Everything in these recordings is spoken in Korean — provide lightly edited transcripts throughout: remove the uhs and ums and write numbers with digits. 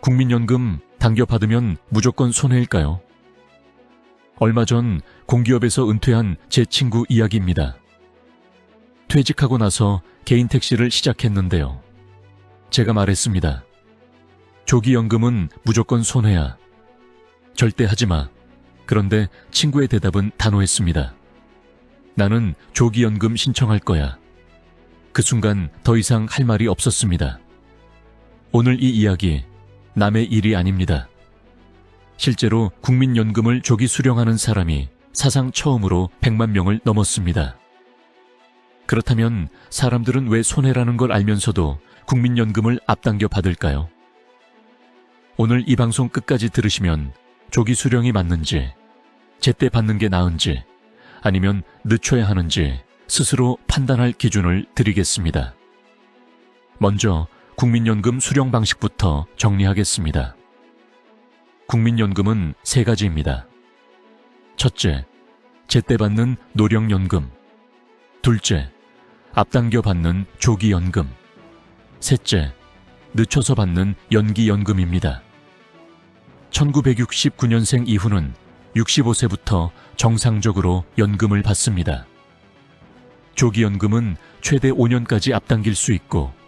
국민연금 당겨받으면 무조건 손해일까요? 얼마 전 공기업에서 은퇴한 제 친구 이야기입니다. 퇴직하고 나서 개인 택시를 시작했는데요. 제가 말했습니다. 조기연금은 무조건 손해야. 절대 하지 마. 그런데 친구의 대답은 단호했습니다. 나는 조기연금 신청할 거야. 그 순간 더 이상 할 말이 없었습니다. 오늘 이 이야기, 남의 일이 아닙니다. 실제로 국민연금을 조기 수령하는 사람이 사상 처음으로 100만 명을 넘었습니다. 그렇다면 사람들은 왜 손해라는 걸 알면서도 국민연금을 앞당겨 받을까요? 오늘 이 방송 끝까지 들으시면 조기 수령이 맞는지, 제때 받는 게 나은지, 아니면 늦춰야 하는지 스스로 판단할 기준을 드리겠습니다. 먼저 국민연금 수령 방식부터 정리하겠습니다. 국민연금은 3가지입니다. 첫째, 제때 받는 노령연금. 둘째, 앞당겨 받는 조기연금. 셋째, 늦춰서 받는 연기연금입니다. 1969년생 이후는 65세부터 정상적으로 연금을 받습니다. 조기연금은 최대 5년까지 앞당길 수 있고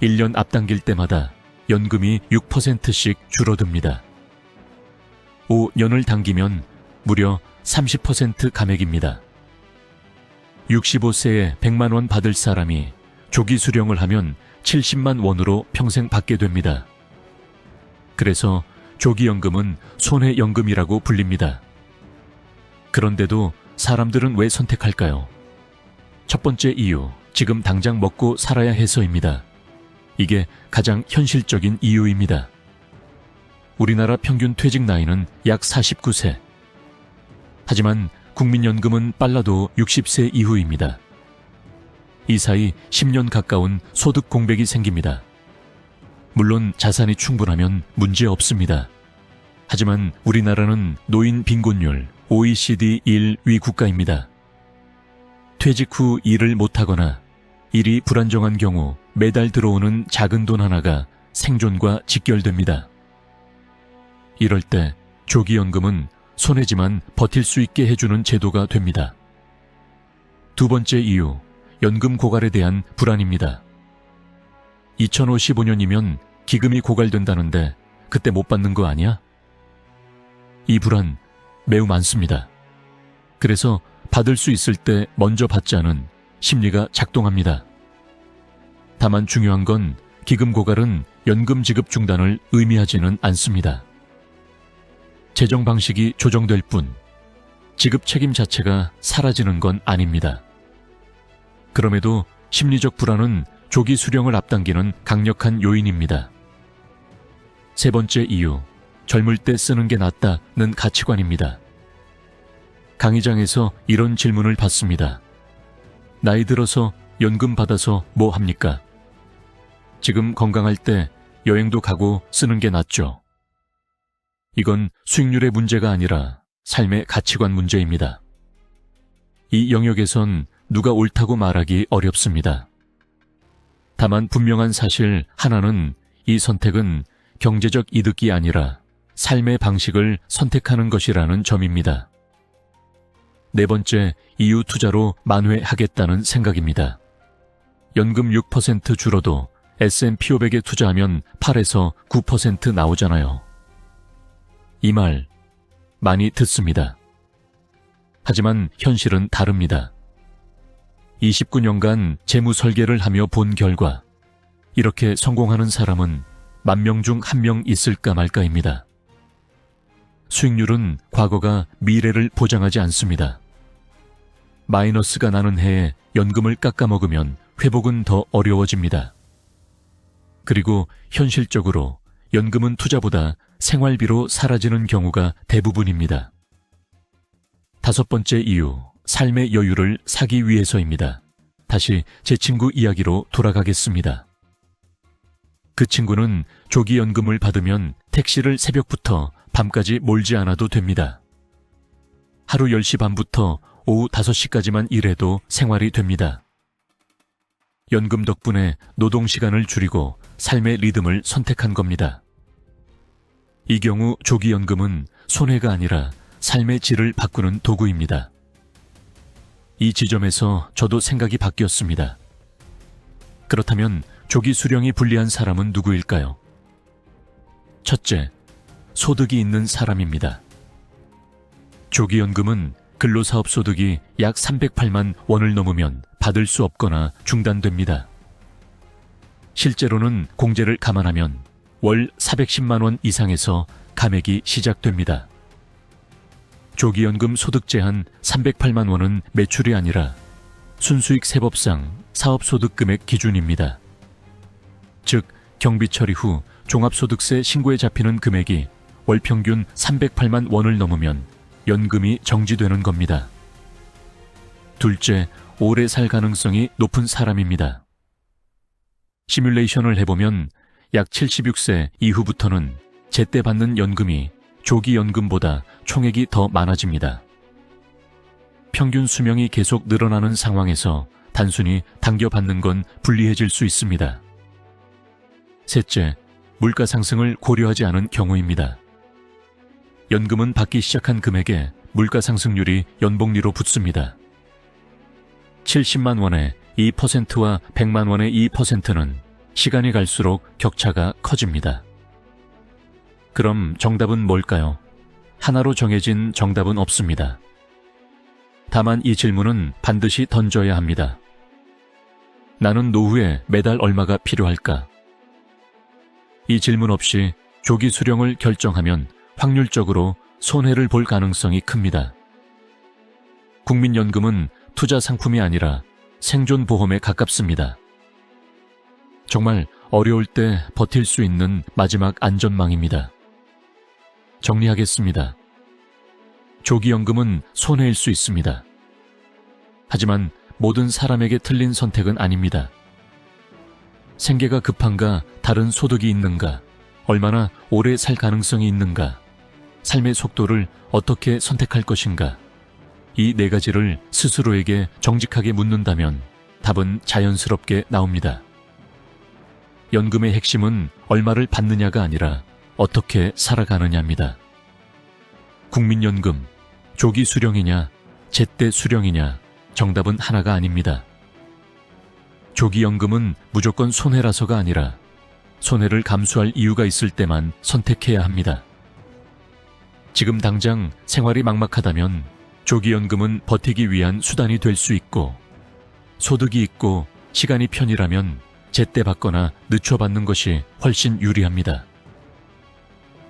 1년 앞당길 때마다 연금이 6%씩 줄어듭니다. 5년을 당기면 무려 30% 감액입니다. 65세에 100만 원 받을 사람이 조기 수령을 하면 70만 원으로 평생 받게 됩니다. 그래서 조기연금은 손해연금이라고 불립니다. 그런데도 사람들은 왜 선택할까요? 첫 번째 이유, 지금 당장 먹고 살아야 해서입니다. 이게 가장 현실적인 이유입니다. 우리나라 평균 퇴직 나이는 약 49세. 하지만 국민연금은 빨라도 60세 이후입니다. 이 사이 10년 가까운 소득 공백이 생깁니다. 물론 자산이 충분하면 문제 없습니다. 하지만 우리나라는 노인 빈곤율 OECD 1위 국가입니다. 퇴직 후 일을 못하거나 일이 불안정한 경우 매달 들어오는 작은 돈 하나가 생존과 직결됩니다. 이럴 때 조기연금은 손해지만 버틸 수 있게 해주는 제도가 됩니다. 두 번째 이유, 연금 고갈에 대한 불안입니다. 2055년이면 기금이 고갈된다는데 그때 못 받는 거 아니야? 이 불안 매우 많습니다. 그래서 받을 수 있을 때 먼저 받자는 심리가 작동합니다. 다만 중요한 건 기금 고갈은 연금 지급 중단을 의미하지는 않습니다. 재정 방식이 조정될 뿐 지급 책임 자체가 사라지는 건 아닙니다. 그럼에도 심리적 불안은 조기 수령을 앞당기는 강력한 요인입니다. 세 번째 이유, 젊을 때 쓰는 게 낫다는 가치관입니다. 강의장에서 이런 질문을 받습니다. 나이 들어서 연금 받아서 뭐 합니까? 지금 건강할 때 여행도 가고 쓰는 게 낫죠. 이건 수익률의 문제가 아니라 삶의 가치관 문제입니다. 이 영역에선 누가 옳다고 말하기 어렵습니다. 다만 분명한 사실 하나는 이 선택은 경제적 이득이 아니라 삶의 방식을 선택하는 것이라는 점입니다. 네 번째, 이유 투자로 만회하겠다는 생각입니다. 연금 6% 줄어도 S&P 500에 투자하면 8에서 9% 나오잖아요. 이 말 많이 듣습니다. 하지만 현실은 다릅니다. 29년간 재무 설계를 하며 본 결과 이렇게 성공하는 사람은 10,000명 중 1명 있을까 말까입니다. 수익률은 과거가 미래를 보장하지 않습니다. 마이너스가 나는 해에 연금을 깎아먹으면 회복은 더 어려워집니다. 그리고 현실적으로 연금은 투자보다 생활비로 사라지는 경우가 대부분입니다. 다섯 번째 이유, 삶의 여유를 사기 위해서입니다. 다시 제 친구 이야기로 돌아가겠습니다. 그 친구는 조기연금을 받으면 택시를 새벽부터 밤까지 몰지 않아도 됩니다. 하루 10시 반부터 오후 5시까지만 일해도 생활이 됩니다. 연금 덕분에 노동시간을 줄이고 삶의 리듬을 선택한 겁니다. 이 경우 조기연금은 손해가 아니라 삶의 질을 바꾸는 도구입니다. 이 지점에서 저도 생각이 바뀌었습니다. 그렇다면 조기 수령이 불리한 사람은 누구일까요? 첫째, 소득이 있는 사람입니다. 조기연금은 근로사업 소득이 약 308만 원을 넘으면 받을 수 없거나 중단됩니다. 실제로는 공제를 감안하면 월 410만 원 이상에서 감액이 시작됩니다. 조기연금 소득 제한 308만 원은 매출이 아니라 순수익 세법상 사업소득 금액 기준입니다. 즉, 경비 처리 후 종합소득세 신고에 잡히는 금액이 월 평균 308만 원을 넘으면 연금이 정지되는 겁니다. 둘째, 오래 살 가능성이 높은 사람입니다. 시뮬레이션을 해보면 약 76세 이후부터는 제때 받는 연금이 조기연금보다 총액이 더 많아집니다. 평균 수명이 계속 늘어나는 상황에서 단순히 당겨받는 건 불리해질 수 있습니다. 셋째, 물가 상승을 고려하지 않은 경우입니다. 연금은 받기 시작한 금액에 물가 상승률이 연복리로 붙습니다. 70만 원의 2%와 100만 원의 2%는 시간이 갈수록 격차가 커집니다. 그럼 정답은 뭘까요? 하나로 정해진 정답은 없습니다. 다만 이 질문은 반드시 던져야 합니다. 나는 노후에 매달 얼마가 필요할까? 이 질문 없이 조기 수령을 결정하면 확률적으로 손해를 볼 가능성이 큽니다. 국민연금은 투자 상품이 아니라 생존보험에 가깝습니다. 정말 어려울 때 버틸 수 있는 마지막 안전망입니다. 정리하겠습니다. 조기연금은 손해일 수 있습니다. 하지만 모든 사람에게 틀린 선택은 아닙니다. 생계가 급한가, 다른 소득이 있는가, 얼마나 오래 살 가능성이 있는가, 삶의 속도를 어떻게 선택할 것인가, 이 네 가지를 스스로에게 정직하게 묻는다면 답은 자연스럽게 나옵니다. 연금의 핵심은 얼마를 받느냐가 아니라 어떻게 살아가느냐입니다. 국민연금, 조기 수령이냐, 제때 수령이냐, 정답은 하나가 아닙니다. 조기연금은 무조건 손해라서가 아니라 손해를 감수할 이유가 있을 때만 선택해야 합니다. 지금 당장 생활이 막막하다면 조기연금은 버티기 위한 수단이 될 수 있고, 소득이 있고 시간이 편이라면 제때 받거나 늦춰 받는 것이 훨씬 유리합니다.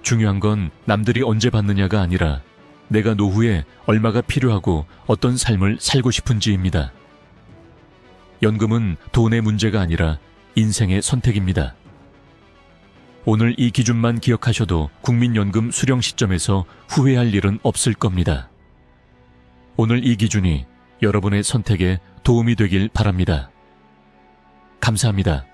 중요한 건 남들이 언제 받느냐가 아니라 내가 노후에 얼마가 필요하고 어떤 삶을 살고 싶은지입니다. 연금은 돈의 문제가 아니라 인생의 선택입니다. 오늘 이 기준만 기억하셔도 국민연금 수령 시점에서 후회할 일은 없을 겁니다. 오늘 이 기준이 여러분의 선택에 도움이 되길 바랍니다. 감사합니다.